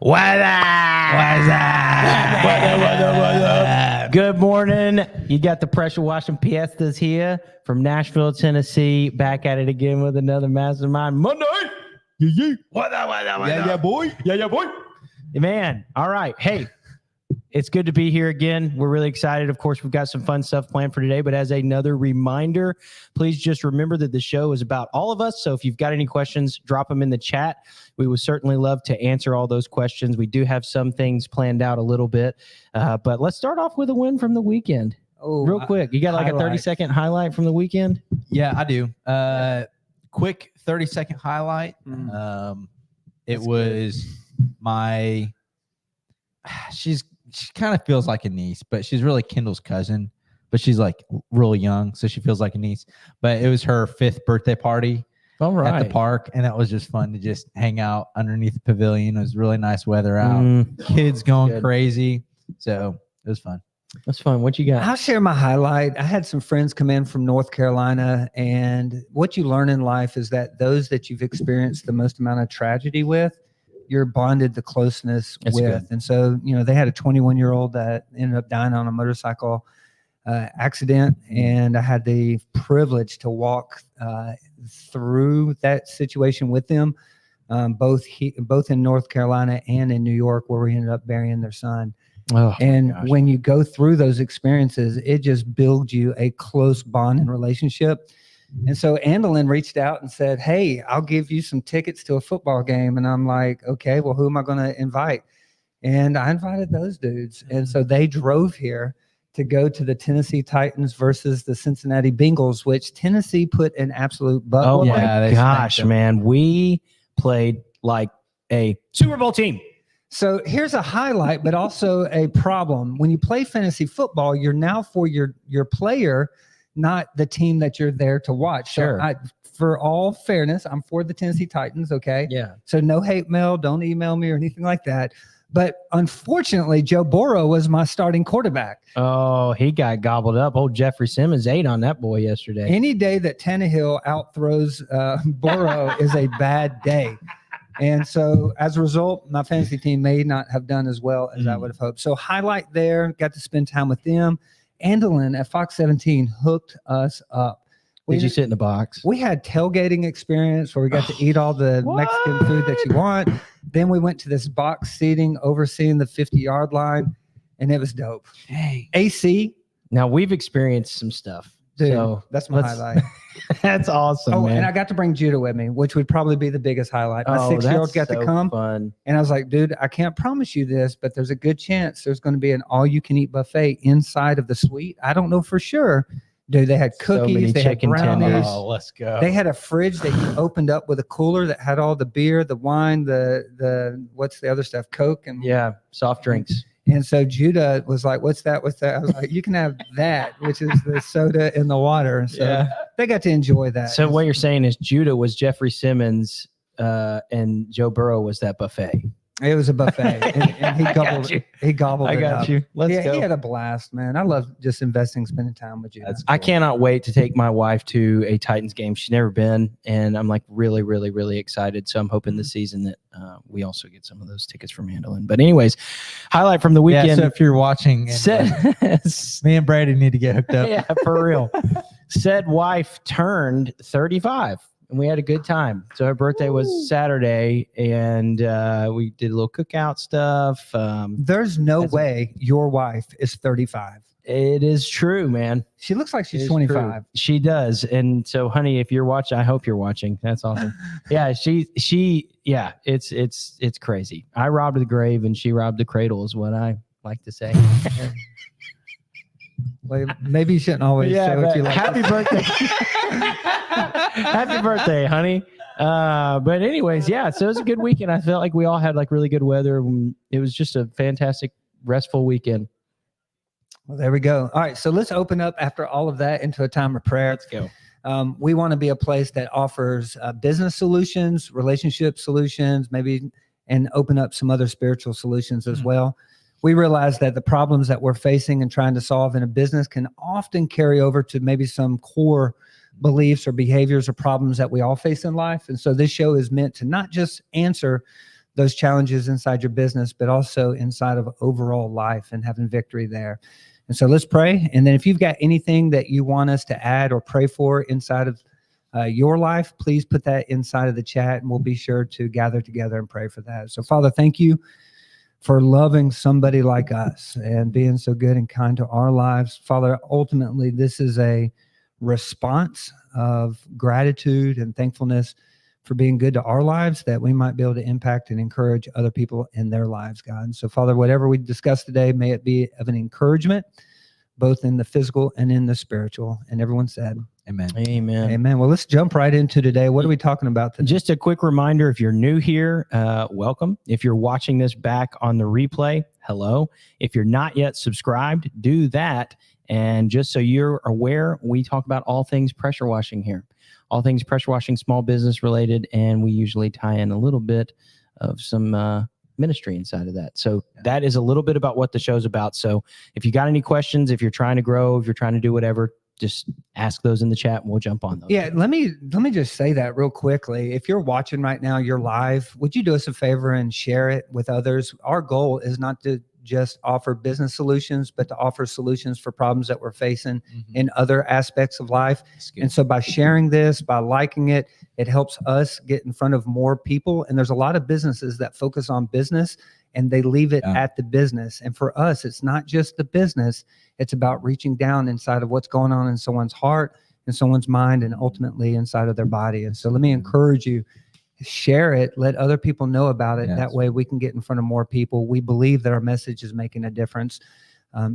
What up? What's up? What up? Good morning. You got the pressure washing Piestas here from Nashville, Tennessee. Back at it again with another Mastermind Monday. Yeah. What up? What up? What Yeah, up? boy. Yeah, boy. Man, all right. Hey, it's good to be here again. We're really excited. Of course, we've got some fun stuff planned for today, but as another reminder, please just remember that the show is about all of us. So if you've got any questions, drop them in the chat. We would certainly love to answer all those questions. We do have some things planned out a little bit, but let's start off with a win from the weekend. Oh, real quick. You got like a 30-second highlight from the weekend? Yeah, I do. Quick 30-second highlight. It was my. She kind of feels like a niece, but she's really Kendall's cousin. But she's like really young, so she feels like a niece. But it was her 5th birthday party at the park, and that was just fun to just hang out underneath the pavilion. It was really nice weather out. Kids going crazy, so it was fun. That's fun. What you got? I'll share my highlight. I had some friends come in from North Carolina, and what you learn in life is that those that you've experienced the most amount of tragedy with, you're bonded the closeness with. Good. And so, they had a 21-year-old that ended up dying on a motorcycle accident, and I had the privilege to walk through that situation with them, both in North Carolina and in New York, where we ended up burying their son. Oh, and when you go through those experiences, it just builds you a close bond and relationship. And so Andalyn reached out and said, "Hey, I'll give you some tickets to a football game." And I'm like, "Okay, well, who am I going to invite?" And I invited those dudes. And so they drove here to go to the Tennessee Titans versus the Cincinnati Bengals, which Tennessee put an absolute butt. Oh Yeah, my gosh, man. We played like a Super Bowl team. So here's a highlight, but also a problem. When you play fantasy football, you're now for your player, not the team that you're there to watch. Sure. So for all fairness, I'm for the Tennessee Titans, okay? Yeah. So no hate mail, don't email me or anything like that. But unfortunately, Joe Burrow was my starting quarterback. Oh, he got gobbled up. Old Jeffrey Simmons ate on that boy yesterday. Any day that Tannehill outthrows Burrow is a bad day. And so as a result, my fantasy team may not have done as well as I would have hoped. So highlight there, got to spend time with them. Andalyn at Fox 17 hooked us up. Did you sit in the box? We had tailgating experience where we got to eat all the Mexican food that you want. Then we went to this box seating overseeing the 50-yard line, and it was dope. Hey. AC. Now, we've experienced some stuff. Dude, so that's my highlight. That's awesome, man. And I got to bring Judah with me, which would probably be the biggest highlight. My 6-year-old got to come. Fun. And I was like, dude, I can't promise you this, but there's a good chance there's going to be an all-you-can-eat buffet inside of the suite. I don't know for sure. Dude, they had cookies, they had brownies. Oh, let's go. They had a fridge that you opened up with a cooler that had all the beer, the wine, the what's the other stuff, Coke, and soft drinks. And so Judah was like, "What's that? What's that?" I was like, "You can have that, which is the soda in the water." And so they got to enjoy that. So what you're saying is Judah was Jeffrey Simmons, and Joe Burrow was that buffet. It was a buffet, and he gobbled. He gobbled. I got you. Let's go. He had a blast, man. I love just spending time with you. That's I cannot wait to take my wife to a Titans game. She's never been, and I'm like really, really, really excited. So I'm hoping this season that we also get some of those tickets from Andalyn. But anyways, highlight from the weekend. Yeah, so if you're watching, me and Brady need to get hooked up. Yeah, for real. Said wife turned 35. And we had a good time. So her birthday was Saturday, and we did a little cookout stuff. There's no way your wife is 35. It is true, man. She looks like she's 25. True. She does. And so, honey, if you're watching, I hope you're watching. That's awesome. Yeah, it's crazy. I robbed the grave, and she robbed the cradle, is what I like to say. Well, maybe you shouldn't always say what you like. Happy birthday. Happy birthday, honey. But anyways, so it was a good weekend. I felt like we all had like really good weather. It was just a fantastic, restful weekend. Well, there we go. All right, so let's open up after all of that into a time of prayer. Let's go. We want to be a place that offers business solutions, relationship solutions, and open up some other spiritual solutions as well. We realize that the problems that we're facing and trying to solve in a business can often carry over to maybe some core beliefs or behaviors or problems that we all face in life. And so this show is meant to not just answer those challenges inside your business, but also inside of overall life and having victory there. And so let's pray. And then if you've got anything that you want us to add or pray for inside of your life, please put that inside of the chat, and we'll be sure to gather together and pray for that. So Father, thank you for loving somebody like us and being so good and kind to our lives. Father, ultimately, this is a response of gratitude and thankfulness for being good to our lives, that we might be able to impact and encourage other people in their lives, God. And so, Father, whatever we discuss today, may it be of an encouragement, both in the physical and in the spiritual. And everyone said, Amen. Amen. Amen. Well, let's jump right into today. What are we talking about today? Just a quick reminder, if you're new here, welcome. If you're watching this back on the replay, hello. If you're not yet subscribed, do that. And just so you're aware, we talk about all things pressure washing here. All things pressure washing, small business related, and we usually tie in a little bit of some ministry inside of that. So that is a little bit about what the show's about. So if you got any questions, if you're trying to grow, if you're trying to do whatever, just ask those in the chat and we'll jump on those. Yeah, let me just say that real quickly. If you're watching right now, you're live, would you do us a favor and share it with others? Our goal is not to just offer business solutions, but to offer solutions for problems that we're facing in other aspects of life. And so by sharing this, by liking it, it helps us get in front of more people. And there's a lot of businesses that focus on business and they leave it at the business. And for us, it's not just the business. It's about reaching down inside of what's going on in someone's heart, in someone's mind, and ultimately inside of their body. And so let me encourage you, share it, let other people know about it. That way we can get in front of more people. We believe that our message is making a difference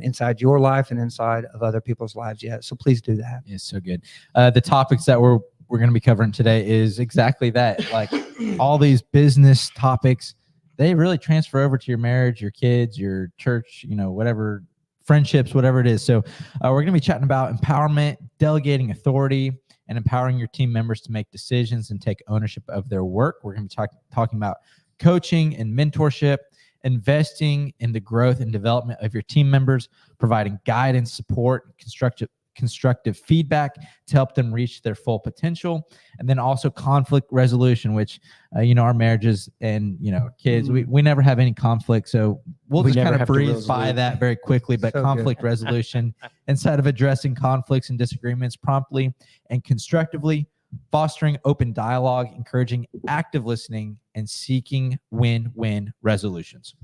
inside your life and inside of other people's lives yet. So please do that. It's so good. The topics that we're going to be covering today is exactly that. Like all these business topics, they really transfer over to your marriage, your kids, your church, whatever, friendships, whatever it is. So we're going to be chatting about empowerment, delegating authority, and empowering your team members to make decisions and take ownership of their work. We're going to be talking about coaching and mentorship, investing in the growth and development of your team members, providing guidance, support, and constructive feedback to help them reach their full potential, and then also conflict resolution, which our marriages and kids, we never have any conflict, so we'll just kind of breeze by that very quickly. But conflict resolution inside of addressing conflicts and disagreements promptly and constructively, fostering open dialogue, encouraging active listening, and seeking win-win resolutions.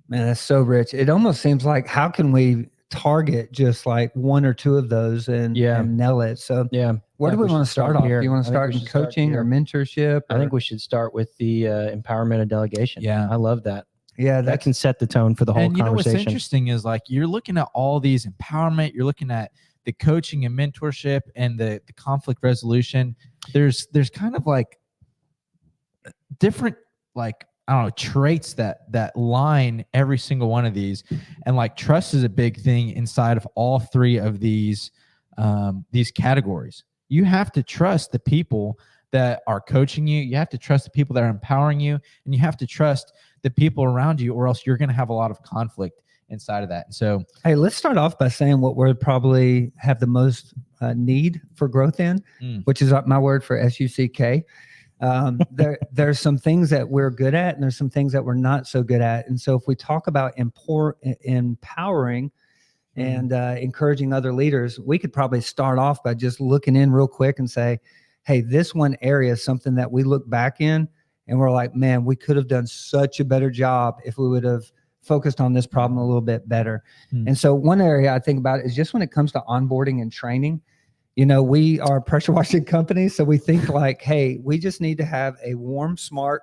Man, that's so rich. It almost seems like, how can we target just like one or two of those and nail it? So where do we want to start off? Do you want to start in coaching or mentorship? I think we should start with the empowerment and delegation. Yeah, I love that. Yeah, that can set the tone for the whole conversation. What's interesting is, like, you're looking at all these empowerment, you're looking at the coaching and mentorship and the conflict resolution. There's kind of like different, like, I don't know, traits that line every single one of these. And like trust is a big thing inside of all three of these categories. You have to trust the people that are coaching you. You have to trust the people that are empowering you, and you have to trust the people around you, or else you're going to have a lot of conflict inside of that. And so, hey, let's start off by saying what we'd probably have the most need for growth in, which is my word for SUCK. There's some things that we're good at, and there's some things that we're not so good at. And so if we talk about empowering and encouraging other leaders, we could probably start off by just looking in real quick and say, hey, this one area is something that we look back in and we're like, man, we could have done such a better job if we would have focused on this problem a little bit better. And so one area I think about is just when it comes to onboarding and training. We are a pressure washing company, so we think like, hey, we just need to have a warm, smart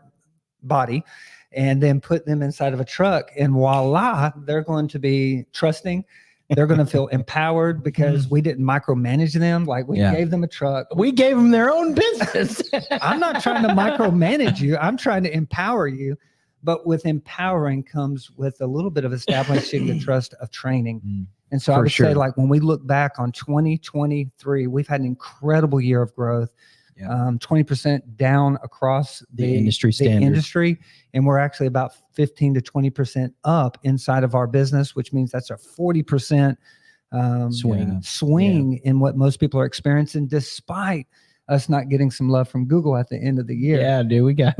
body and then put them inside of a truck, and voila, they're going to be trusting. They're going to feel empowered because we didn't micromanage them. Like we gave them a truck. We gave them their own business. I'm not trying to micromanage you. I'm trying to empower you. But with empowering comes with a little bit of establishing the trust of training. And so I would say, like, when we look back on 2023, we've had an incredible year of growth. 20% down across the industry standard. And we're actually about 15 to 20% up inside of our business, which means that's a 40% swing in what most people are experiencing, despite us not getting some love from Google at the end of the year. Yeah, dude, we got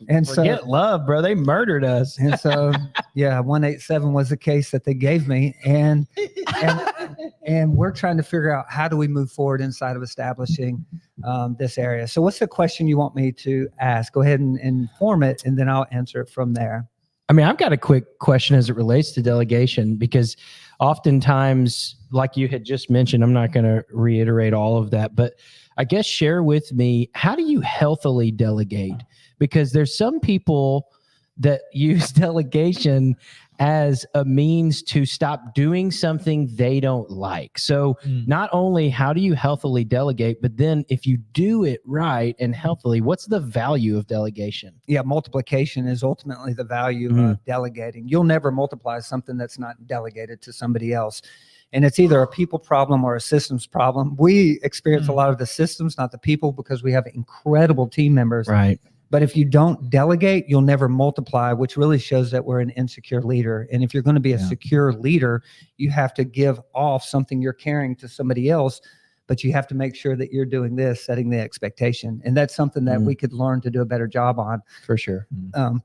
And forget love, bro. They murdered us. And so, yeah, 187 was the case that they gave me. And we're trying to figure out how do we move forward inside of establishing this area. So what's the question you want me to ask? Go ahead and form it, and then I'll answer it from there. I mean, I've got a quick question as it relates to delegation, because oftentimes, like you had just mentioned, I'm not going to reiterate all of that, but I guess share with me, how do you healthily delegate? Because there's some people that use delegation as a means to stop doing something they don't like. So not only how do you healthily delegate, but then if you do it right and healthily, what's the value of delegation? Yeah, multiplication is ultimately the value of delegating. You'll never multiply something that's not delegated to somebody else. And it's either a people problem or a systems problem. We experience a lot of the systems, not the people, because we have incredible team members. Right. But if you don't delegate, you'll never multiply, which really shows that we're an insecure leader. And if you're going to be a secure leader, you have to give off something you're carrying to somebody else, but you have to make sure that you're doing this, setting the expectation. And that's something that we could learn to do a better job on. For sure.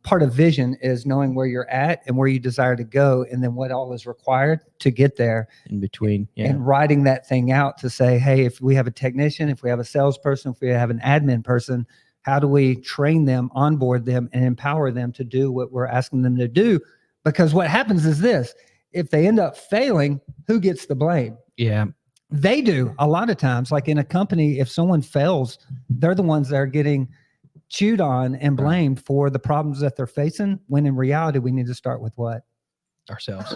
Part of vision is knowing where you're at and where you desire to go, and then what all is required to get there. In between. Yeah. And writing that thing out to say, hey, if we have a technician, if we have a salesperson, if we have an admin person, how do we train them, onboard them, and empower them to do what we're asking them to do? Because what happens is this: if they end up failing, who gets the blame? Yeah. They do. A lot of times, like in a company, if someone fails, they're the ones that are getting chewed on and blamed for the problems that they're facing, when in reality, we need to start with what? Ourselves.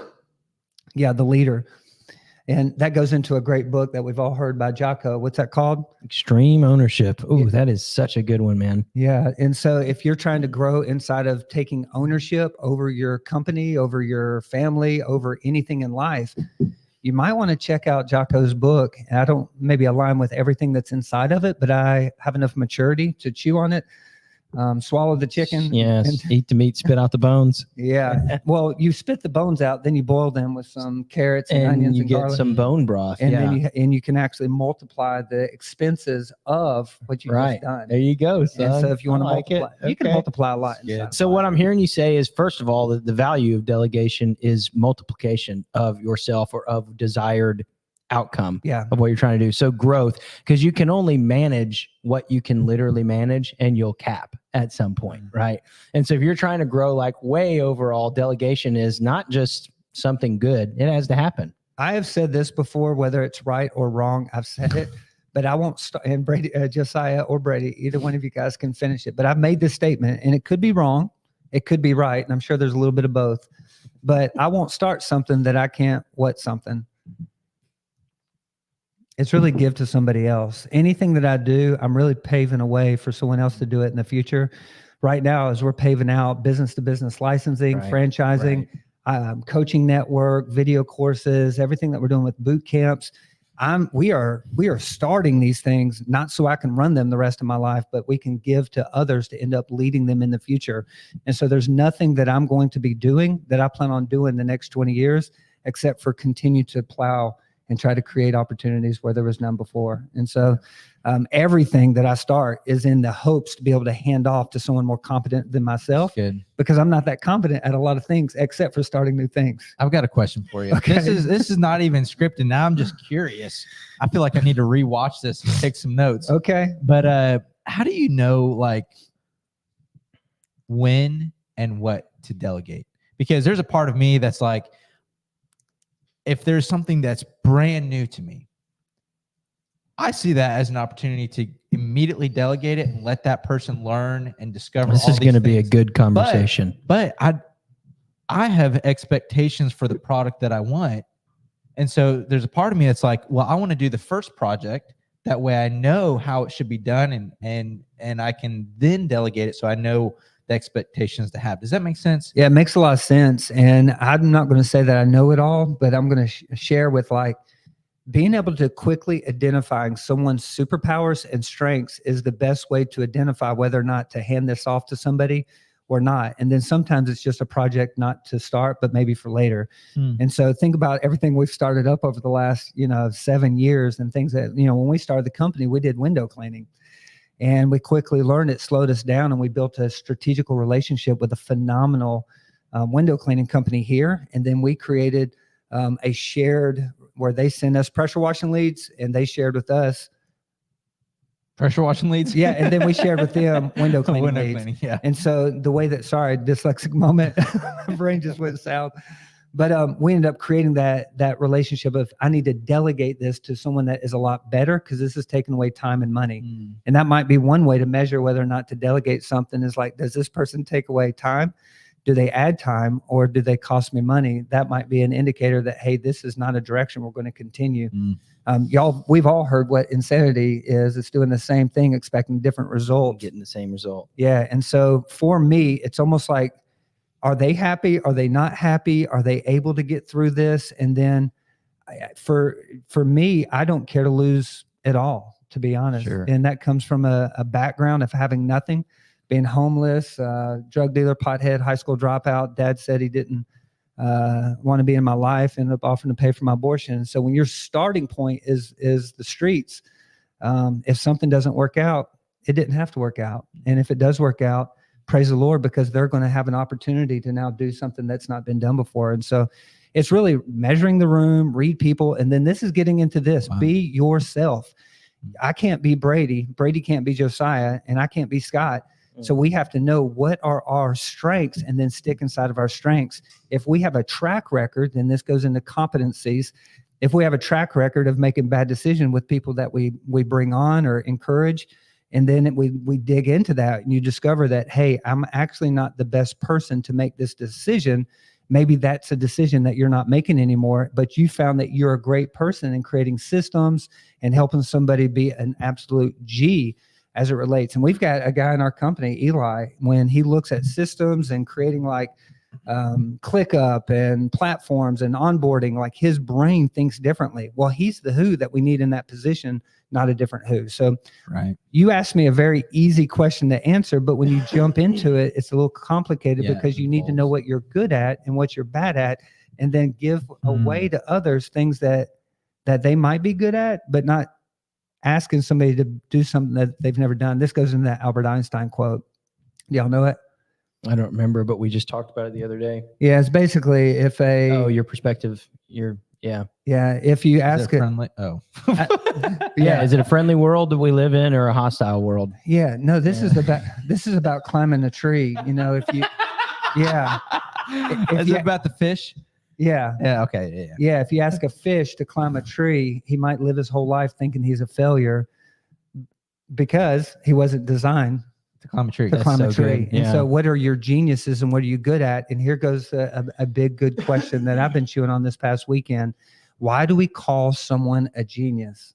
Yeah, the leader. And that goes into a great book that we've all heard by Jocko. What's that called? Extreme Ownership. Oh, that is such a good one, man. Yeah. And so if you're trying to grow inside of taking ownership over your company, over your family, over anything in life, you might want to check out Jocko's book. And I don't maybe align with everything that's inside of it, but I have enough maturity to chew on it. Swallow the chicken. Yes. And, eat the meat, spit out the bones. Yeah. Well, you spit the bones out, then you boil them with some carrots and onions you and get garlic. some bone broth. And yeah. then you can actually multiply the expenses of what you just done. There you go. Son. And so if you want to multiply, you can multiply a lot. So what I'm hearing you say is, first of all, the value of delegation is multiplication of yourself or of desired outcome of what you're trying to do. So growth, because you can only manage what you can literally manage, and you'll cap at some point, right? And so if you're trying to grow like way overall, delegation is not just something good. It has to happen. I have said this before, whether it's right or wrong, I've said it, but I won't start. And Brady, Josiah or Brady, either one of you guys can finish it. But I've made this statement, and it could be wrong, it could be right, and I'm sure there's a little bit of both. But I won't start something that I can't something. It's really give to somebody else. Anything that I do, I'm really paving a way for someone else to do it in the future. Right now, as we're paving out business-to-business licensing, franchising, coaching network, video courses, everything that we're doing with boot camps, we are starting these things not so I can run them the rest of my life, but we can give to others to end up leading them in the future. And so there's nothing that I'm going to be doing that I plan on doing the next 20 years, except for continue to plow and try to create opportunities where there was none before. And so everything that I start is in the hopes to be able to hand off to someone more competent than myself. Good. Because I'm not that competent at a lot of things, except for starting new things. I've got a question for you. Okay. This is not even scripted. Now I'm just curious. I feel like I need to rewatch this and take some notes. Okay. But how do you know like when and what to delegate? Because there's a part of me that's like, if there's something that's brand new to me, I see that as an opportunity to immediately delegate it and let that person learn and discover. This is going to be a good conversation. But I have expectations for the product that I want. And so there's a part of me that's like, well, I want to do the first project. That way I know how it should be done, and I can then delegate it so I know the expectations to have. Does that make sense? Yeah, it makes a lot of sense. And I'm not going to say that I know it all, but I'm going to share with like being able to quickly identifying someone's superpowers and strengths is the best way to identify whether or not to hand this off to somebody or not. And then sometimes it's just a project not to start, but maybe for later. And so think about everything we've started up over the last, 7 years and things that, when we started the company, we did window cleaning. And we quickly learned it slowed us down, and we built a strategical relationship with a phenomenal window cleaning company here. And then we created a shared where they send us pressure washing leads and they shared with us pressure washing leads. Yeah. And then we shared with them window cleaning leads. Yeah. And so the way that, sorry, dyslexic moment, my brain just went south. But we ended up creating that relationship of I need to delegate this to someone that is a lot better because this is taking away time and money. And that might be one way to measure whether or not to delegate something is like, does this person take away time? Do they add time or do they cost me money? That might be an indicator that, hey, this is not a direction we're going to continue. We've all heard what insanity is. It's doing the same thing, expecting different results. Getting the same result. Yeah. And so for me, it's almost like, are they happy? Are they not happy? Are they able to get through this? And then for me, I don't care to lose it all, to be honest. Sure. And that comes from a background of having nothing, being homeless, drug dealer, pothead, high school dropout. Dad said he didn't want to be in my life, ended up offering to pay for my abortion. So when your starting point is the streets, if something doesn't work out, it didn't have to work out. And if it does work out, praise the Lord, because they're going to have an opportunity to now do something that's not been done before. And so it's really measuring the room, read people. And then this is getting into this, be yourself. I can't be Brady. Brady can't be Josiah, and I can't be Scott. So we have to know what are our strengths and then stick inside of our strengths. If we have a track record, then this goes into competencies. If we have a track record of making bad decisions with people that we bring on or encourage, and then we dig into that and you discover that, hey, I'm actually not the best person to make this decision. Maybe that's a decision that you're not making anymore, but you found that you're a great person in creating systems and helping somebody be an absolute G as it relates. And we've got a guy in our company, Eli, when he looks at systems and creating like ClickUp and platforms and onboarding, like his brain thinks differently. Well, he's the who that we need in that position, not a different who. So you asked me a very easy question to answer, but when you jump into it, it's a little complicated because you need to know what you're good at and what you're bad at, and then give away to others things that they might be good at, but not asking somebody to do something that they've never done. This goes into that Albert Einstein quote. Do y'all know it? I don't remember, but we just talked about it the other day. Yeah, it's basically if your perspective, if you ask it friendly. Is it a friendly world that we live in or a hostile world? Yeah, no, this is about climbing a tree. You know, if you is it about the fish? Yeah. Okay. Yeah. If you ask a fish to climb a tree, he might live his whole life thinking he's a failure because he wasn't designed to climb a tree. And so what are your geniuses and what are you good at? And here goes a big, good question that I've been chewing on this past weekend. Why do we call someone a genius?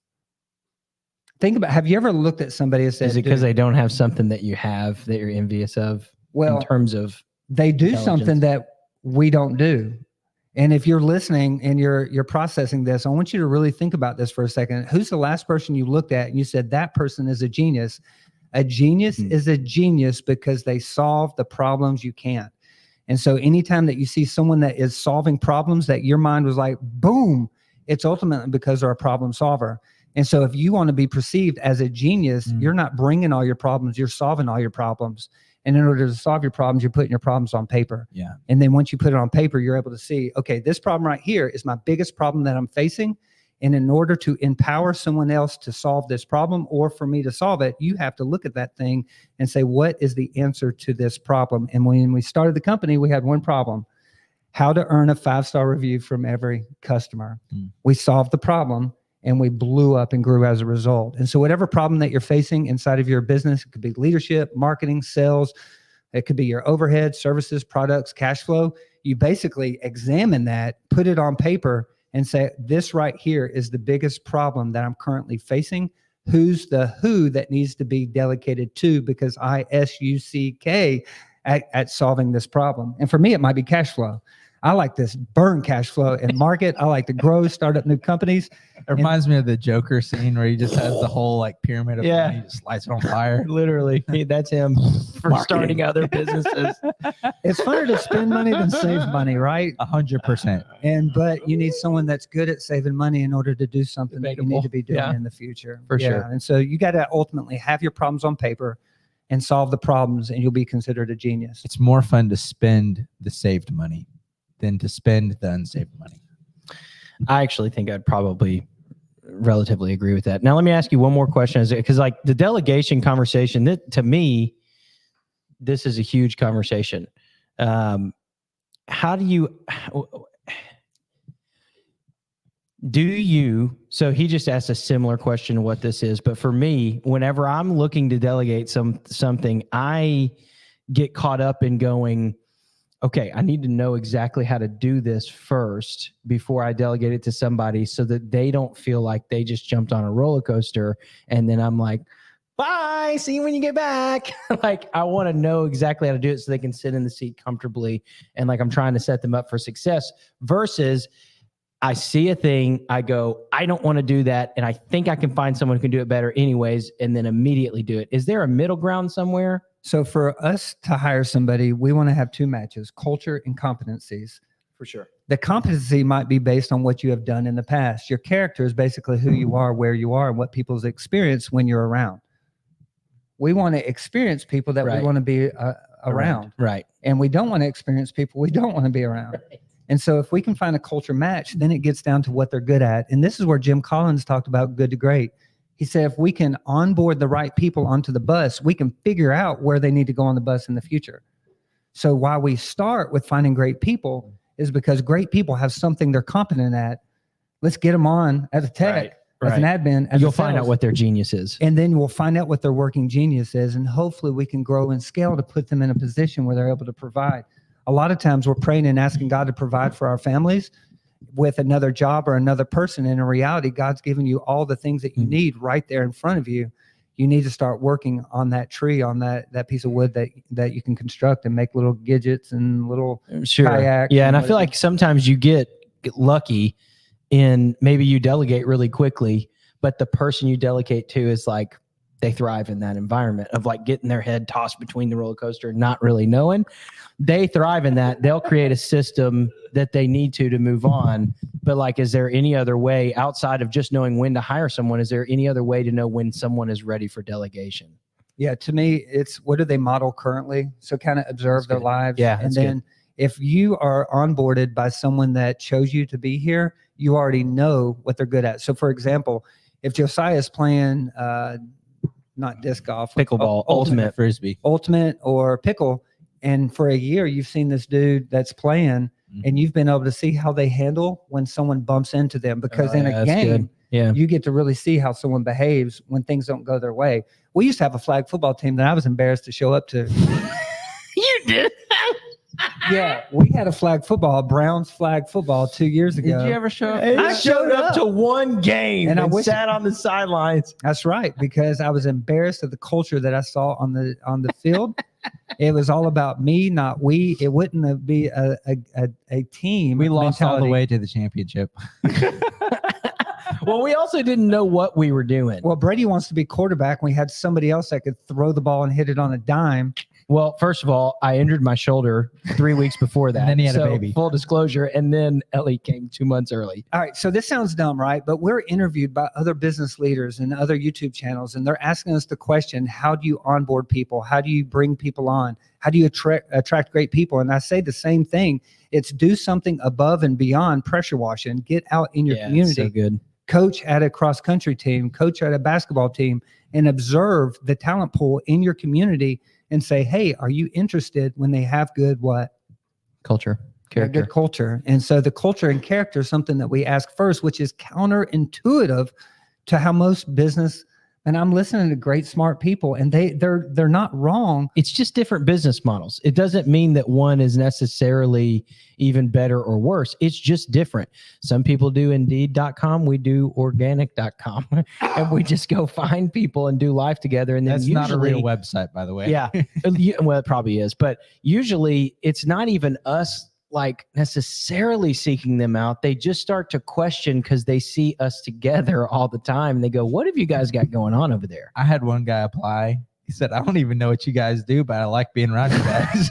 Think about, have you ever looked at somebody and said, is it because they don't have something that you have that you're envious of? Well, in terms of they do something that we don't do. And if you're listening and you're processing this, I want you to really think about this for a second. Who's the last person you looked at and you said that person is a genius? A genius is a genius because they solve the problems you can't. And so anytime that you see someone that is solving problems that your mind was like, boom, it's ultimately because they're a problem solver. And so if you want to be perceived as a genius, you're not bringing all your problems, you're solving all your problems. And in order to solve your problems, you're putting your problems on paper. Yeah. And then once you put it on paper, you're able to see, okay, this problem right here is my biggest problem that I'm facing. And in order to empower someone else to solve this problem or for me to solve it, you have to look at that thing and say, what is the answer to this problem? And when we started the company, we had one problem: how to earn a 5-star review from every customer. We solved the problem and we blew up and grew as a result. And so whatever problem that you're facing inside of your business, it could be leadership, marketing, sales, it could be your overhead, services, products, cash flow. You basically examine that, put it on paper, and say, this right here is the biggest problem that I'm currently facing. Who's the who that needs to be delegated to, because I SUCK at solving this problem. And for me, it might be cash flow. I like this burn cash flow and market. I like to grow, start up new companies. It reminds me of the Joker scene where he just has the whole like pyramid of money, just lights it on fire. Literally, that's him for Marketing. starting other businesses. It's funner to spend money than save money, right? 100%. But you need someone that's good at saving money in order to do something that you need to be doing Yeah. in the future. For sure. And so you got to ultimately have your problems on paper and solve the problems, and you'll be considered a genius. It's more fun to spend the saved money than to spend the unsaved money. I actually think I'd probably relatively agree with that. Now, let me ask you one more question, because like the delegation conversation, that to me, this is a huge conversation. How do you, so he just asked a similar question to what this is, but for me, whenever I'm looking to delegate something, I get caught up in going, okay, I need to know exactly how to do this first before I delegate it to somebody so that they don't feel like they just jumped on a roller coaster. And then I'm like, bye, see you when you get back. Like, I want to know exactly how to do it so they can sit in the seat comfortably. And like, I'm trying to set them up for success versus I see a thing, I go, I don't want to do that. And I think I can find someone who can do it better anyways, and then immediately do it. Is there a middle ground somewhere? So for us to hire somebody, we want to have two matches, culture and competencies. For sure. The competency might be based on what you have done in the past. Your character is basically who you are, where you are, and what people's experience when you're around. We want to experience people that we want to be around. Right. And we don't want to experience people we don't want to be around. Right. And so if we can find a culture match, then it gets down to what they're good at. And this is where Jim Collins talked about good to great. He said, if we can onboard the right people onto the bus, we can figure out where they need to go on the bus in the future. So why we start with finding great people is because great people have something they're competent at. Let's get them on as a tech, as an admin. As you'll find out what their genius is. And then we'll find out what their working genius is. And hopefully we can grow and scale to put them in a position where they're able to provide. A lot of times we're praying and asking God to provide for our families with another job or another person. And in reality, God's given you all the things that you need right there in front of you. You need to start working on that tree, on that piece of wood that you can construct and make little gadgets and little kayaks. Yeah, and I feel like sometimes you get lucky in maybe you delegate really quickly, but the person you delegate to is like, they thrive in that environment of like getting their head tossed between the roller coaster and not really knowing. They thrive in that. They'll create a system that they need to move on. But like, is there any other way outside of just knowing when to hire someone? Is there any other way to know when someone is ready for delegation? Yeah, to me, it's what do they model currently? So kind of observe their lives. Yeah, and then if you are onboarded by someone that chose you to be here, you already know what they're good at. So for example, if Josiah is playing not disc golf, pickleball, ultimate frisbee, ultimate or pickle, and for a year you've seen this dude that's playing, and you've been able to see how they handle when someone bumps into them, because in a game, you get to really see how someone behaves when things don't go their way. We used to have a flag football team that I was embarrassed to show up to. You did? Yeah, we had a Browns flag football 2 years ago. Did you ever show up? I showed up to one game and I sat on the sidelines. That's right, because I was embarrassed of the culture that I saw on the field. It was all about me, not we. It wouldn't be a team. We lost mentality. all the way to the championship. Well, we also didn't know what we were doing. Well, Brady wants to be quarterback. We had somebody else that could throw the ball and hit it on a dime. Well, first of all, I injured my shoulder 3 weeks before that. And then he had a baby. Full disclosure. And then Ellie came 2 months early. All right. So this sounds dumb, right? But we're interviewed by other business leaders and other YouTube channels, and they're asking us the question, how do you onboard people? How do you bring people on? How do you attract great people? And I say the same thing. It's do something above and beyond pressure washing. Get out in your community. So good. Coach at a cross-country team, coach at a basketball team, and observe the talent pool in your community and say, hey, are you interested when they have good what? Culture. Character. Good culture. And so the culture and character is something that we ask first, which is counterintuitive to how most business, and I'm listening to great, smart people, and they're not wrong. It's just different business models. It doesn't mean that one is necessarily even better or worse. It's just different. Some people do Indeed.com. We do organic.com. And we just go find people and do life together. And then that's not a real website, by the way. Yeah. Well, it probably is. But usually it's not even us like necessarily seeking them out. They just start to question because they see us together all the time. And they go, what have you guys got going on over there? I had one guy apply. He said, I don't even know what you guys do, but I like being around you guys.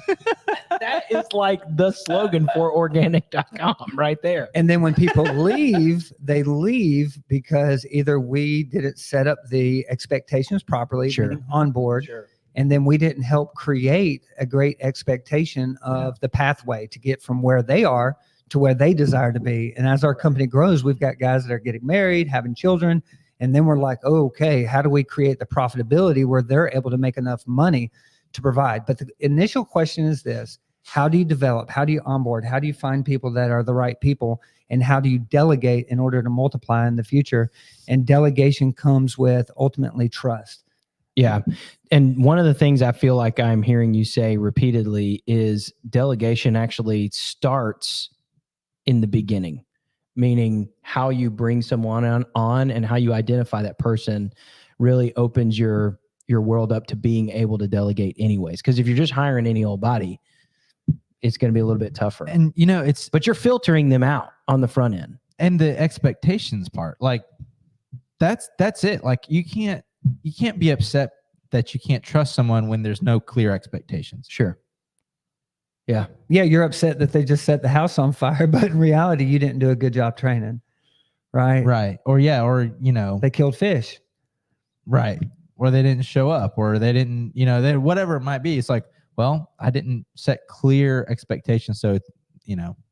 That is like the slogan for organic.com right there. And then when people leave, they leave because either we didn't set up the expectations properly, Sure. meaning on board, Sure. and then we didn't help create a great expectation of the pathway to get from where they are to where they desire to be. And as our company grows, we've got guys that are getting married, having children, and then we're like, oh, okay, how do we create the profitability where they're able to make enough money to provide? But the initial question is this: how do you develop? How do you onboard? How do you find people that are the right people? And how do you delegate in order to multiply in the future? And delegation comes with ultimately trust. Yeah. And one of the things I feel like I'm hearing you say repeatedly is delegation actually starts in the beginning, meaning how you bring someone on and how you identify that person really opens your world up to being able to delegate anyways. Because if you're just hiring any old body, it's going to be a little bit tougher. And but you're filtering them out on the front end. And the expectations part, like that's it. Like you can't be upset that you can't trust someone when there's no clear expectations. Sure. Yeah. Yeah, you're upset that they just set the house on fire, but in reality, you didn't do a good job training, right? Right. Or They killed fish. right. Or they didn't show up, or they didn't, whatever it might be. It's like, well, I didn't set clear expectations. So,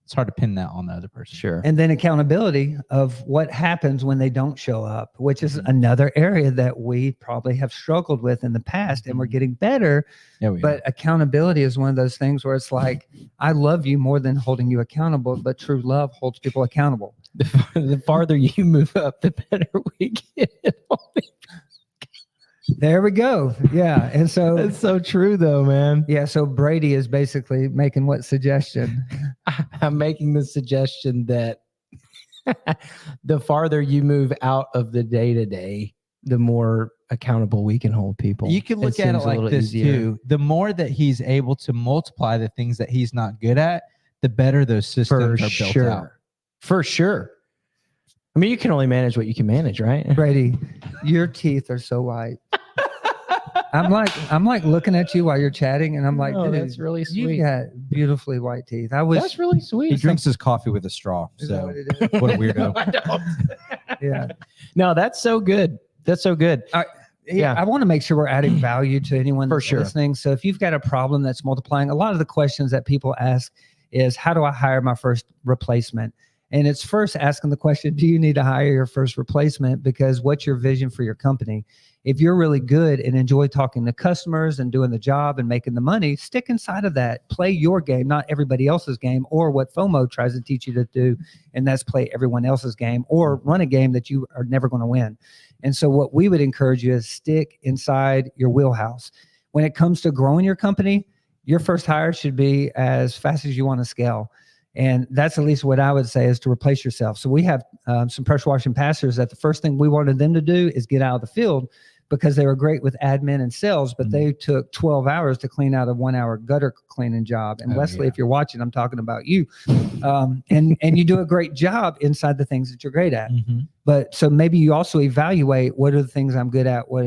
it's hard to pin that on the other person. Sure. And then accountability of what happens when they don't show up, which is another area that we probably have struggled with in the past, and we're getting better. Yeah, But accountability is one of those things where it's like, I love you more than holding you accountable, but true love holds people accountable. The farther you move up, the better we get. There we go. Yeah. And so That's so true though, man. yeah, so Brady is basically making what suggestion? I'm making the suggestion that the farther you move out of the day-to-day, the more accountable we can hold people. You can look at it seems a like little this easier. too. The more that he's able to multiply the things that he's not good at, the better those systems are built out. For sure. I mean, you can only manage what you can manage, right? Brady, your teeth are so white. I'm like looking at you while you're chatting, and I'm like, Oh, dude, that's really sweet. you got beautifully white teeth. That's really He sweet. drinks his coffee with a straw. Is that So what it is? what a weirdo. I don't. Yeah. No, that's so good. That's so good. Yeah, I want to make sure we're adding value to anyone For that's sure. listening. So if you've got a problem that's multiplying, a lot of the questions that people ask is, how do I hire my first replacement? And it's first asking the question, do you need to hire your first replacement? Because what's your vision for your company? If you're really good and enjoy talking to customers and doing the job and making the money, stick inside of that. Play your game, not everybody else's game, or what FOMO tries to teach you to do, and that's play everyone else's game or run a game that you are never going to win. And so what we would encourage you is stick inside your wheelhouse. When it comes to growing your company, your first hire should be as fast as you want to scale. And that's at least what I would say, is to replace yourself. So we have some pressure washing passers that the first thing we wanted them to do is get out of the field, because they were great with admin and sales, but they took 12 hours to clean out a 1 hour gutter cleaning job. And Wesley, if you're watching, I'm talking about you. And you do a great job inside the things that you're great at. But so maybe you also evaluate, what are the things I'm good at? What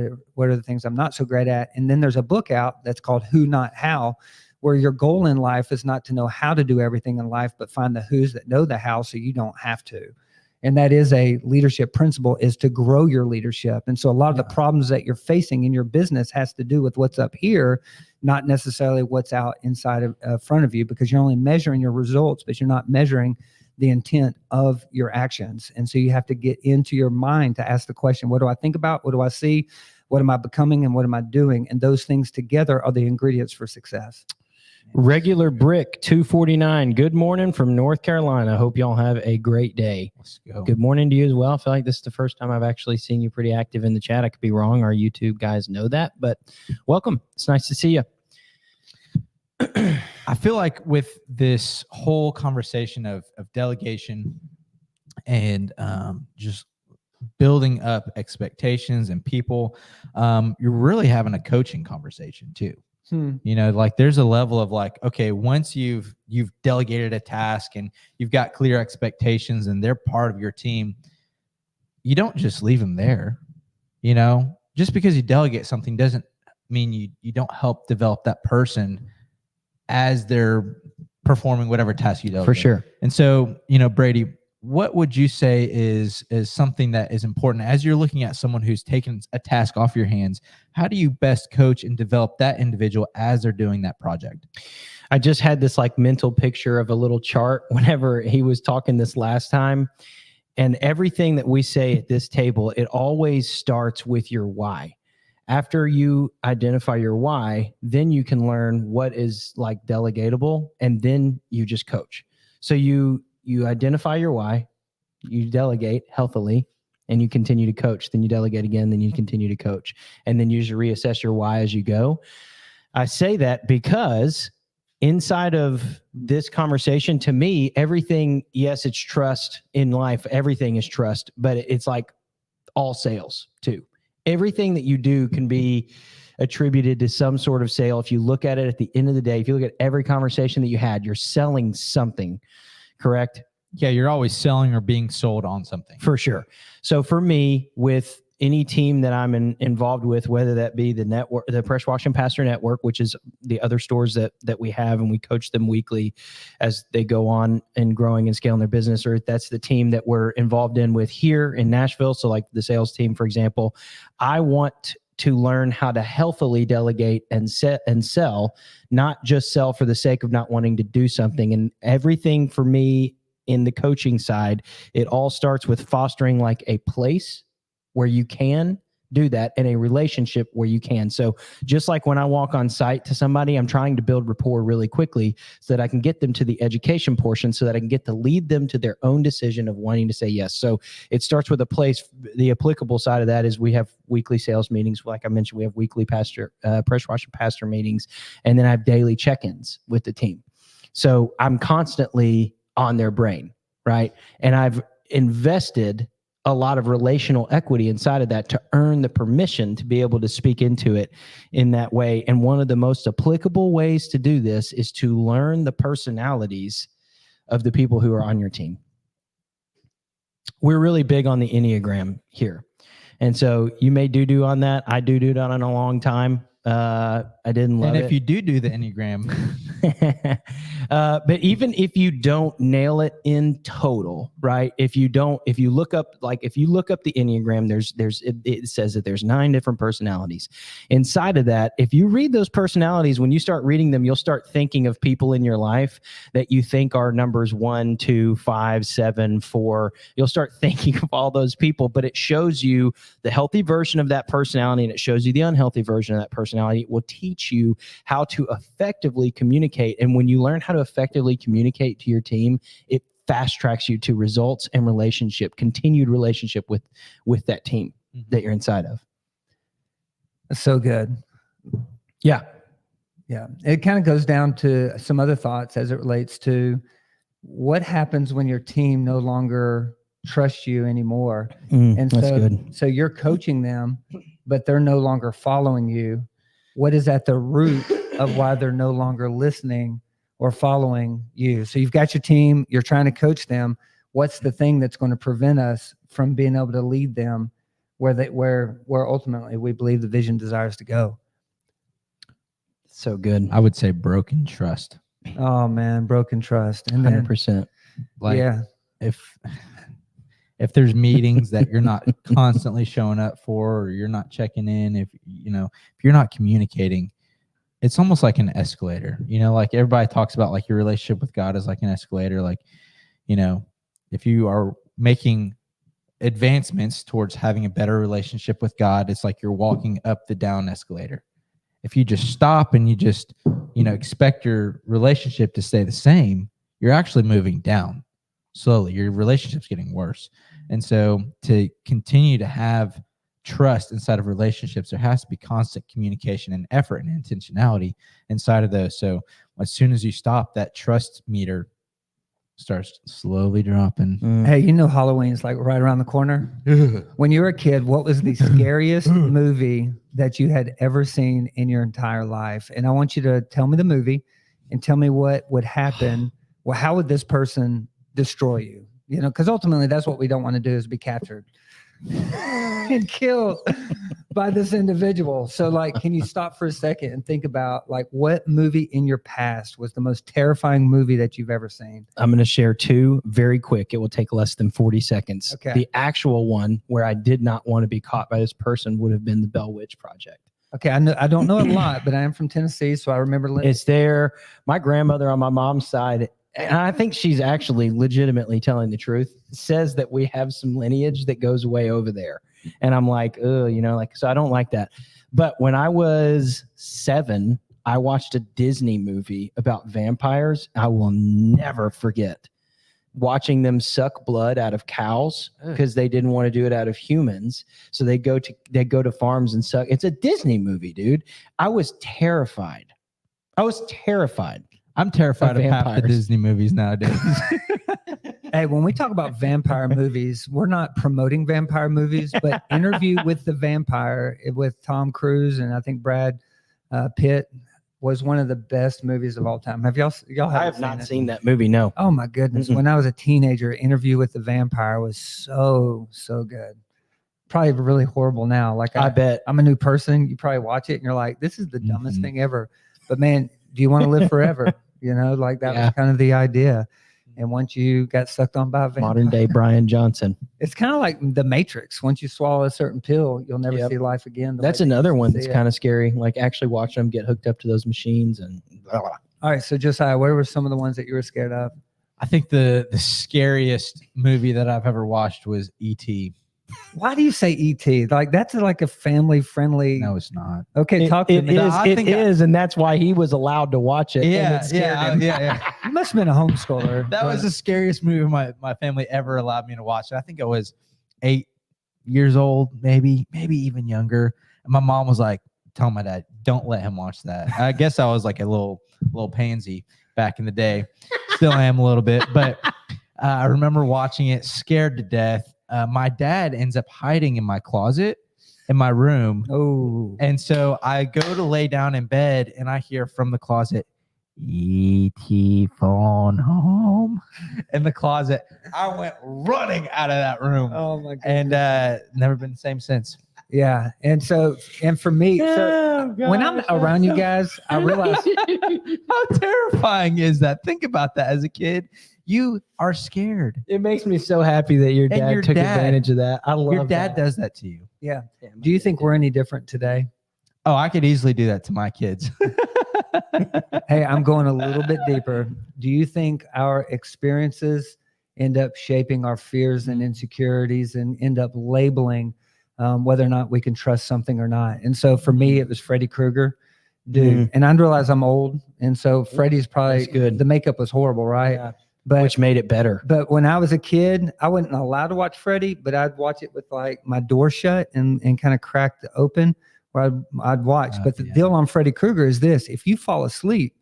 are the things I'm not so great at? And then there's a book out that's called Who Not How, where your goal in life is not to know how to do everything in life, but find the who's that know the how, so you don't have to. And that is a leadership principle, is to grow your leadership. And so a lot of the problems that you're facing in your business has to do with what's up here, not necessarily what's out inside of front of you, because you're only measuring your results, but you're not measuring the intent of your actions. And so you have to get into your mind to ask the question, what do I think about? What do I see? What am I becoming? And what am I doing? And those things together are the ingredients for success. Regular Brick 249. Good morning from North Carolina. Hope y'all have a great day. Let's go. Good morning to you as well. I feel like this is the first time I've actually seen you pretty active in the chat. I could be wrong. Our YouTube guys know that, but welcome. It's nice to see you. I feel like with this whole conversation of delegation and just building up expectations and people, you're really having a coaching conversation too. You know, like there's a level of like, okay, once you've delegated a task and you've got clear expectations and they're part of your team, you don't just leave them there. You know, just because you delegate something doesn't mean you don't help develop that person as they're performing whatever task you delegate. For sure. And so, you know, Brady, what would you say is something that is important as you're looking at someone who's taken a task off your hands? How do you best coach and develop that individual as they're doing that project? I just had this like mental picture of a little chart whenever he was talking this last time. And everything that we say at this table, it always starts with your why. After you identify your why, then you can learn what is like delegatable, and then you just coach. So you identify your why, you delegate healthily, and you continue to coach. Then you delegate again, then you continue to coach. And then you just reassess your why as you go. I say that because inside of this conversation, to me, everything, yes, it's trust in life. Everything is trust, but it's like all sales too. Everything that you do can be attributed to some sort of sale. If you look at it at the end of the day, if you look at every conversation that you had, you're selling something, correct? Yeah, you're always selling or being sold on something. For sure. So for me, with any team that I'm involved with, whether that be the network, the Pressure Washing Pastor Network, which is the other stores that we have, and we coach them weekly as they go on and growing and scaling their business, or that's the team that we're involved in with here in Nashville. So like the sales team, for example, I want to learn how to healthily delegate and sell, not just sell for the sake of not wanting to do something. And everything for me in the coaching side, it all starts with fostering like a place where you can do that, in a relationship where you can. So just like when I walk on site to somebody, I'm trying to build rapport really quickly so that I can get them to the education portion, so that I can get to lead them to their own decision of wanting to say yes. So it starts with a place. The applicable side of that is we have weekly sales meetings. Like I mentioned, we have weekly pressure washing pastor meetings, and then I have daily check-ins with the team. So I'm constantly on their brain, right? And I've invested a lot of relational equity inside of that to earn the permission to be able to speak into it in that way. And one of the most applicable ways to do this is to learn the personalities of the people who are on your team. We're really big on the Enneagram here. And so you may do on that. I do it on a long time. I didn't love it. And if you do the Enneagram, but even if you don't nail it in total, right? If you look up the Enneagram, it says that there's 9 different personalities. Inside of that, if you read those personalities, when you start reading them, you'll start thinking of people in your life that you think are numbers 1, 2, 5, 7, 4. You'll start thinking of all those people, but it shows you the healthy version of that personality, and it shows you the unhealthy version of that personality. It will teach you how to effectively communicate. And when you learn how to effectively communicate to your team, it fast tracks you to results and continued relationship with that team that you're inside of. That's so good. Yeah. Yeah. It kind of goes down to some other thoughts as it relates to what happens when your team no longer trusts you anymore. And that's good. So you're coaching them, but they're no longer following you. What is at the root of why they're no longer listening or following you? So you've got your team, you're trying to coach them. What's the thing that's going to prevent us from being able to lead them where ultimately we believe the vision desires to go? So good. I would say broken trust. Oh man, broken trust. And 100%. Like, yeah. If there's meetings that you're not constantly showing up for, or you're not checking in, if you're not communicating, it's almost like an escalator. Like everybody talks about like your relationship with God is like an escalator. Like, if you are making advancements towards having a better relationship with God, it's like you're walking up the down escalator. If you just stop and you just, expect your relationship to stay the same, you're actually moving down slowly. Your relationship's getting worse. And so to continue to have trust inside of relationships, there has to be constant communication and effort and intentionality inside of those. So as soon as you stop, that trust meter starts slowly dropping. Hey, you know Halloween's like right around the corner. When you were a kid, what was the scariest movie that you had ever seen in your entire life? And I want you to tell me the movie and tell me what would happen. Well, how would this person destroy you? You know, because ultimately that's what we don't want to do is be captured and killed by this individual. So like, can you stop for a second and think about like what movie in your past was the most terrifying movie that you've ever seen? I'm going to share two very quick. It will take less than 40 seconds. Okay. The actual one where I did not want to be caught by this person would have been the Bell Witch Project. Okay, I don't know a lot, but I am from Tennessee, so I remember. It's there. My grandmother on my mom's side, and I think she's actually legitimately telling the truth, says that we have some lineage that goes way over there. And I'm like, oh, you know, like, so I don't like that. But when I was 7, I watched a Disney movie about vampires. I will never forget watching them suck blood out of cows because they didn't want to do it out of humans. So they go to farms and suck. It's a Disney movie, dude. I was terrified. I'm terrified of half the vampires. Disney movies nowadays. Hey, when we talk about vampire movies, we're not promoting vampire movies, but Interview with the Vampire with Tom Cruise and I think Brad Pitt was one of the best movies of all time. Have y'all I have not seen that movie. No. Oh my goodness. Mm-mm. When I was a teenager, Interview with the Vampire was so good. Probably really horrible now. Like I bet. I'm a new person. You probably watch it and you're like, this is the dumbest thing ever. But man, do you want to live forever? You know, like that was kind of the idea. And once you got sucked on by a vampire, Modern day Brian Johnson. it's kind of like the Matrix. Once you swallow a certain pill, you'll never see life again. That's another one that's kind of scary. Like actually watching them get hooked up to those machines and blah, blah. All right. So Josiah, what were some of the ones that you were scared of? I think the scariest movie that I've ever watched was E.T. Why do you say E.T.? Like that's like a family friendly. No, it's not. Okay, talk to me. It is, and that's why he was allowed to watch it. and it scared him. You must have been a homeschooler. That was the scariest movie my family ever allowed me to watch. I think I was 8 years old, maybe even younger. And my mom was like, telling my dad, don't let him watch that. I guess I was like a little pansy back in the day. Still am a little bit, but I remember watching it, scared to death. My dad ends up hiding in my closet in my room. Oh. And so I go to lay down in bed and I hear from the closet, E.T. phone home in the closet. I went running out of that room. Oh my god. And never been the same since. Yeah. And for me, when I'm around you guys, I realize how terrifying is that? Think about that as a kid. You are scared. It makes me so happy that your dad took advantage of that. I love your dad does that to you. Yeah. Do you think we're any different today? Oh, I could easily do that to my kids. Hey, I'm going a little bit deeper. Do you think our experiences end up shaping our fears and insecurities and end up labeling whether or not we can trust something or not? And so for me, it was Freddy Krueger. Dude, and I realize I'm old. And so Freddy's probably good. The makeup was horrible, right? Yeah. Which made it better. But when I was a kid, I wasn't allowed to watch Freddy, but I'd watch it with like my door shut and kind of cracked open where I'd watch. But the deal on Freddy Krueger is this: if you fall asleep,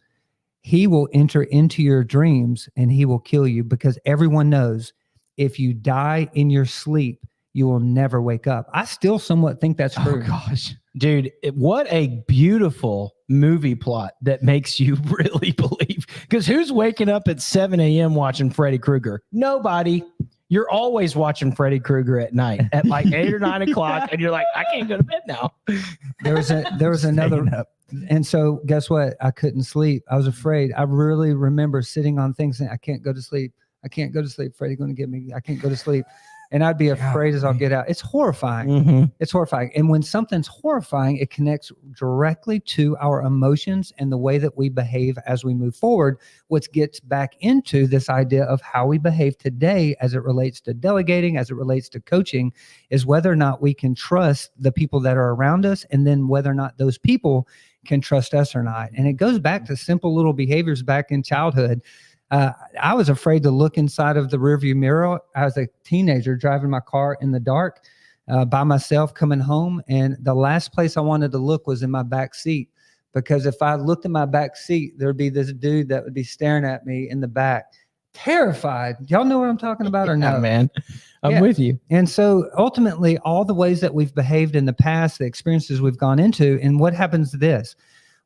he will enter into your dreams and he will kill you, because everyone knows if you die in your sleep, you will never wake up. I still somewhat think that's true. Oh gosh. Dude, what a beautiful movie plot that makes you really believe. Because who's waking up at 7 a.m. watching Freddy Krueger? Nobody. You're always watching Freddy Krueger at night at like 8 or 9 o'clock, and you're like, I can't go to bed now. There was another. And so guess what? I couldn't sleep. I was afraid. I really remember sitting on things saying, I can't go to sleep. I can't go to sleep. Freddy's going to get me. I can't go to sleep. And I'd be afraid as I'll get out. It's horrifying. Mm-hmm. It's horrifying. And when something's horrifying, it connects directly to our emotions and the way that we behave as we move forward, which gets back into this idea of how we behave today as it relates to delegating, as it relates to coaching, is whether or not we can trust the people that are around us, and then whether or not those people can trust us or not. And it goes back to simple little behaviors back in childhood. I was afraid to look inside of the rearview mirror as a teenager driving my car in the dark by myself coming home. And the last place I wanted to look was in my back seat, because if I looked in my back seat, there'd be this dude that would be staring at me in the back, terrified. Y'all know what I'm talking about or Yeah, no? man. I'm Yeah. with you. And so ultimately, all the ways that we've behaved in the past, the experiences we've gone into, and what happens to this?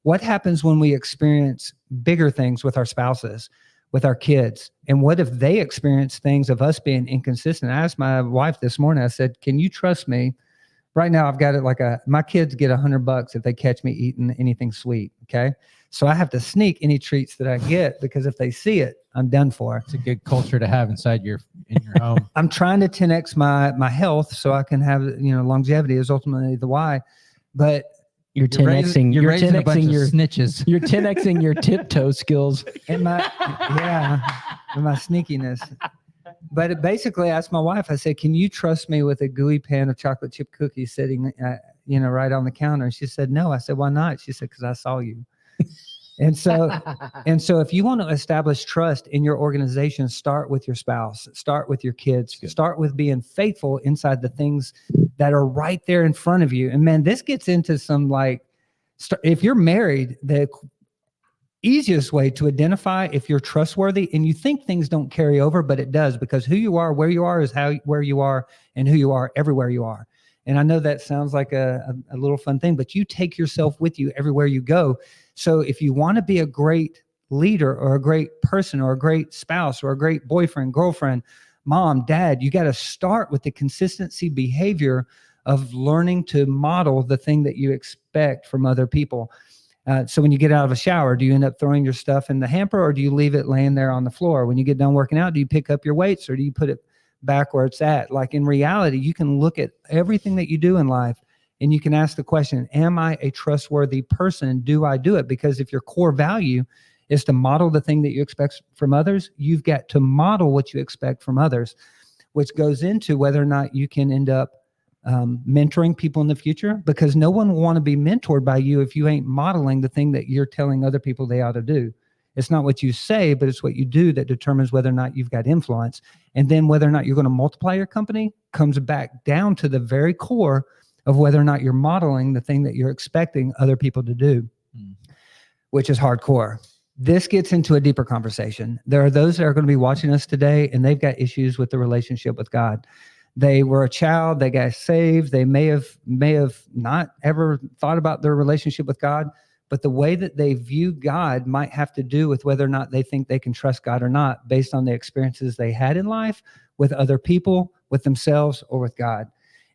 What happens when we experience bigger things with our spouses, with our kids? And what if they experience things of us being inconsistent? I asked my wife this morning, I said, can you trust me? Right now, I've got it like my kids get $100 if they catch me eating anything sweet. Okay. So I have to sneak any treats that I get because if they see it, I'm done for. It's a good culture to have in your home. I'm trying to 10x my health so I can have, longevity is ultimately the why. But You're 10xing. You're raising a bunch 10xing of your snitches. You're 10xing your tiptoe skills. and my sneakiness. But basically, I asked my wife, I said, can you trust me with a gooey pan of chocolate chip cookies sitting, right on the counter? And she said, no. I said, why not? She said, because I saw you. And so if you want to establish trust in your organization, start with your spouse, start with your kids, start with being faithful inside the things that are right there in front of you. And man, this gets into some if you're married, the easiest way to identify if you're trustworthy and you think things don't carry over, but it does, because who you are, where you are is where you are, and who you are everywhere you are. And I know that sounds like a little fun thing, but you take yourself with you everywhere you go. So if you want to be a great leader or a great person or a great spouse or a great boyfriend, girlfriend, mom, dad, you got to start with the consistency behavior of learning to model the thing that you expect from other people. So when you get out of a shower, do you end up throwing your stuff in the hamper or do you leave it laying there on the floor? When you get done working out, do you pick up your weights or do you put it back where it's at? Like in reality, you can look at everything that you do in life and you can ask the question, am I a trustworthy person? Do I do it? Because if your core value is to model the thing that you expect from others, you've got to model what you expect from others, which goes into whether or not you can end up mentoring people in the future, because no one will want to be mentored by you if you ain't modeling the thing that you're telling other people they ought to do. It's not what you say, but it's what you do that determines whether or not you've got influence. And then whether or not you're going to multiply your company comes back down to the very core of whether or not you're modeling the thing that you're expecting other people to do, which is hardcore. This gets into a deeper conversation. There are those that are going to be watching us today, and they've got issues with the relationship with God. They were a child, they got saved, they may have not ever thought about their relationship with God, but the way that they view God might have to do with whether or not they think they can trust God or not, based on the experiences they had in life with other people, with themselves, or with God.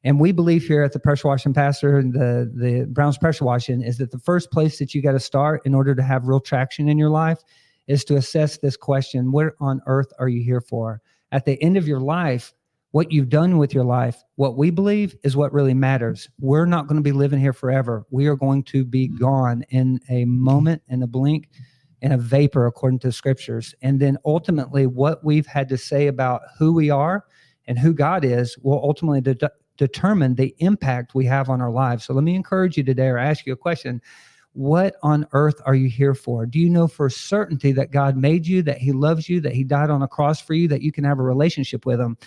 And we believe here at the Pressure Washing Pastor and the Browns Pressure Washing is that the first place that you got to start in order to have real traction in your life is to assess this question: what on earth are you here for? At the end of your life, what you've done with your life, what we believe is what really matters. We're not going to be living here forever. We are going to be gone in a moment, in a blink, in a vapor, according to the scriptures. And then ultimately what we've had to say about who we are and who God is will ultimately determine the impact we have on our lives. So let me encourage you today, or ask you a question. What on earth are you here for? Do you know for certainty that God made you, that he loves you, that he died on a cross for you, that you can have a relationship with him?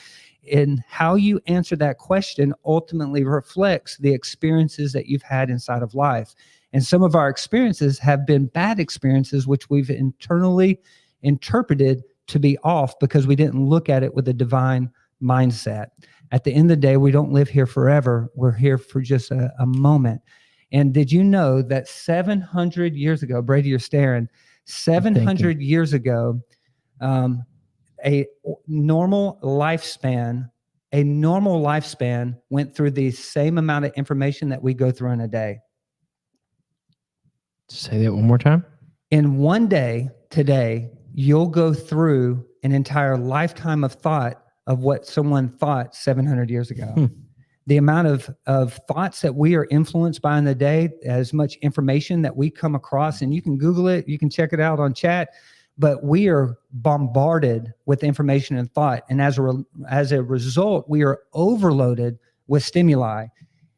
And how you answer that question ultimately reflects the experiences that you've had inside of life. And some of our experiences have been bad experiences, which we've internally interpreted to be off because we didn't look at it with a divine mindset. At the end of the day, we don't live here forever. We're here for just a moment. And did you know that 700 years ago, Brady, you're staring, 700 years ago, a normal lifespan went through the same amount of information that we go through in a day. Say that one more time. In one day, today, you'll go through an entire lifetime of thought of what someone thought 700 years ago. The amount of thoughts that we are influenced by in the day, as much information that we come across, and you can Google it, you can check it out on chat, but we are bombarded with information and thought. And as a result, we are overloaded with stimuli.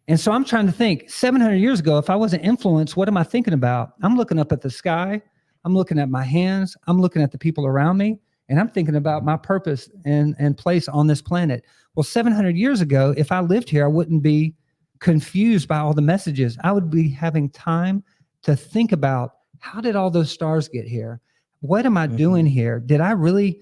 And so I'm trying to think, 700 years ago, if I wasn't influenced, what am I thinking about? I'm looking up at the sky. I'm looking at my hands. I'm looking at the people around me. And I'm thinking about my purpose and place on this planet. Well, 700 years ago, if I lived here, I wouldn't be confused by all the messages. I would be having time to think about, how did all those stars get here? What am I doing here? Did I really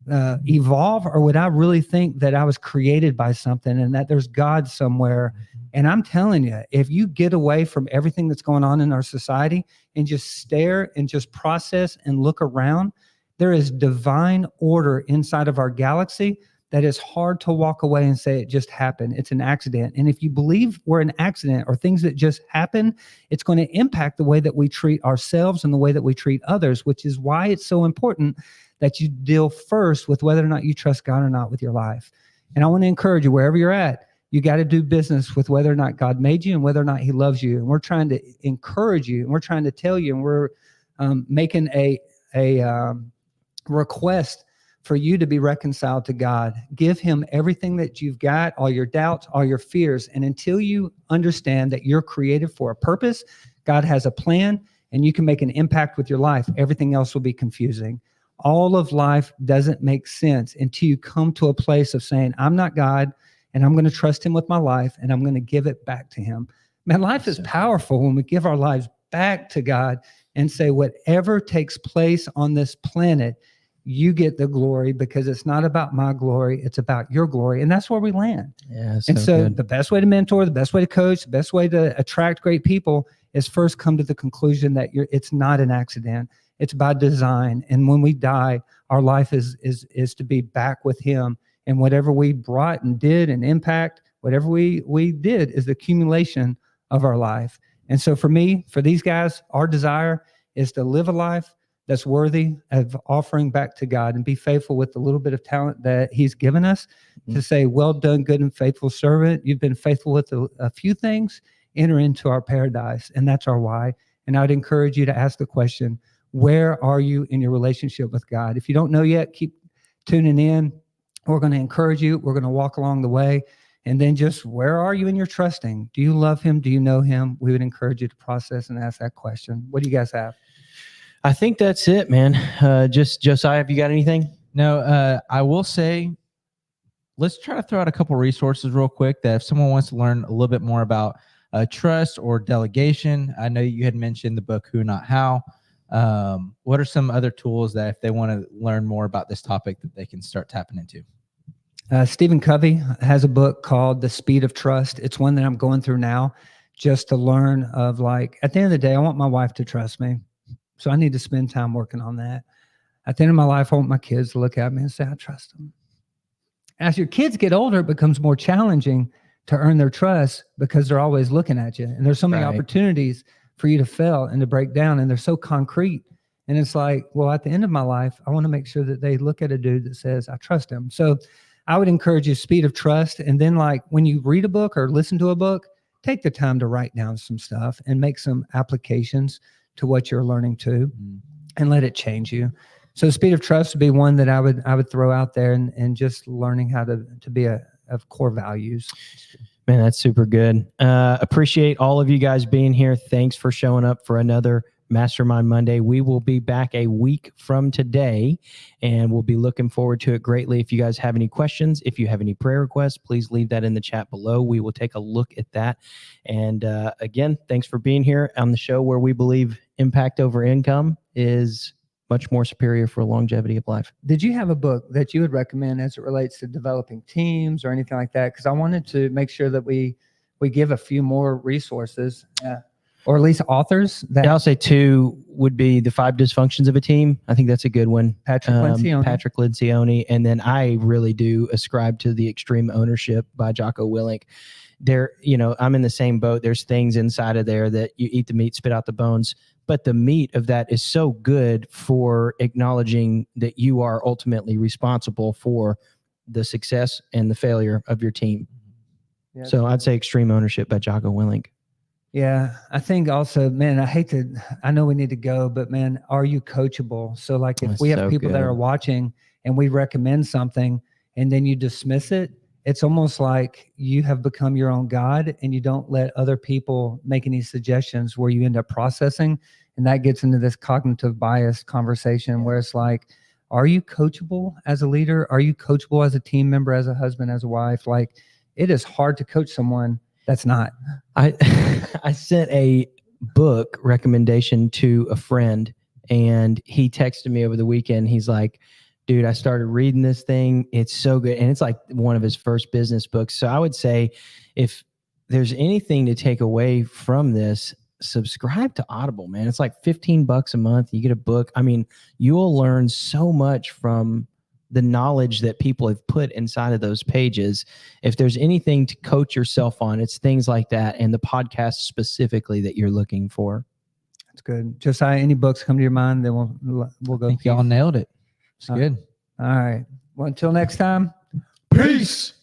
evolve, or would I really think that I was created by something and that there's God somewhere? And I'm telling you, if you get away from everything that's going on in our society and just stare and just process and look around, there is divine order inside of our galaxy that is hard to walk away and say it just happened. It's an accident. And if you believe we're an accident or things that just happen, it's going to impact the way that we treat ourselves and the way that we treat others, which is why it's so important that you deal first with whether or not you trust God or not with your life. And I want to encourage you, wherever you're at, you got to do business with whether or not God made you and whether or not he loves you. And we're trying to encourage you, and we're trying to tell you, and we're making a request for you to be reconciled to God. Give him everything that you've got, all your doubts, all your fears. And until you understand that you're created for a purpose, God has a plan, and you can make an impact with your life, everything else will be confusing. All of life doesn't make sense until you come to a place of saying, I'm not God, and I'm going to trust him with my life, and I'm going to give it back to him. Man, life is powerful when we give our lives back to God and say, whatever takes place on this planet, you get the glory, because it's not about my glory, it's about your glory. And that's where we land. Yeah, and so the best way to mentor, the best way to coach, the best way to attract great people is first come to the conclusion that it's not an accident. It's by design. And when we die, our life is to be back with him. And whatever we brought and did and impact, whatever we did is the accumulation of our life. And so for me, for these guys, our desire is to live a life that's worthy of offering back to God and be faithful with the little bit of talent that he's given us, to say, well done, good and faithful servant. You've been faithful with a few things, enter into our paradise. And that's our why. And I'd encourage you to ask the question, where are you in your relationship with God? If you don't know yet, keep tuning in. We're going to encourage you. We're going to walk along the way. And then just, where are you in your trusting? Do you love him? Do you know him? We would encourage you to process and ask that question. What do you guys have? I think that's it, man. Just Josiah, have you got anything? No, I will say, let's try to throw out a couple resources real quick that if someone wants to learn a little bit more about trust or delegation. I know you had mentioned the book Who Not How. What are some other tools that if they want to learn more about this topic that they can start tapping into? Stephen Covey has a book called The Speed of Trust. It's one that I'm going through now just to learn of, like, at the end of the day, I want my wife to trust me. So I need to spend time working on that. At the end of my life, I want my kids to look at me and say, I trust them. As your kids get older, it becomes more challenging to earn their trust because they're always looking at you. And there's so many opportunities for you to fail and to break down, and they're so concrete. And it's like, well, at the end of my life, I want to make sure that they look at a dude that says, I trust him. So I would encourage you, Speed of Trust. And then, like, when you read a book or listen to a book, take the time to write down some stuff and make some applications to what you're learning to, and let it change you. So Speed of Trust would be one that I would throw out there, and just learning how to be of core values. Man, that's super good. Appreciate all of you guys being here. Thanks for showing up for another Mastermind Monday. We will be back a week from today, and we'll be looking forward to it greatly. If you guys have any questions, if you have any prayer requests, please leave that in the chat below. We will take a look at that. And again, thanks for being here on the show where we believe impact over income is much more superior for longevity of life. Did you have a book that you would recommend as it relates to developing teams or anything like that? Because I wanted to make sure that we give a few more resources. Or at least authors. I'll say two would be The 5 Dysfunctions of a Team. I think that's a good one. Patrick Lencioni. And then I really do ascribe to The Extreme Ownership by Jocko Willink. There, I'm in the same boat. There's things inside of there that you eat the meat, spit out the bones. But the meat of that is so good for acknowledging that you are ultimately responsible for the success and the failure of your team. Yeah, so I'd say Extreme Ownership by Jocko Willink. Yeah, I think also, man, I know we need to go, but man, are you coachable? So like, if we have people that are watching and we recommend something and then you dismiss it, it's almost like you have become your own God and you don't let other people make any suggestions, where you end up processing. And that gets into this cognitive bias conversation where it's like, are you coachable as a leader? Are you coachable as a team member, as a husband, as a wife? Like, it is hard to coach someone that's not. I sent a book recommendation to a friend, and he texted me over the weekend. He's like, dude, I started reading this thing. It's so good. And it's like one of his first business books. So I would say if there's anything to take away from this, subscribe to Audible, man. It's like $15 a month. You get a book. I mean, you will learn so much from the knowledge that people have put inside of those pages. If there's anything to coach yourself on, it's things like that, and the podcast specifically that you're looking for. That's good. Josiah, any books come to your mind? Then we'll go. I think y'all nailed it. It's good. All right. Well, until next time. Peace.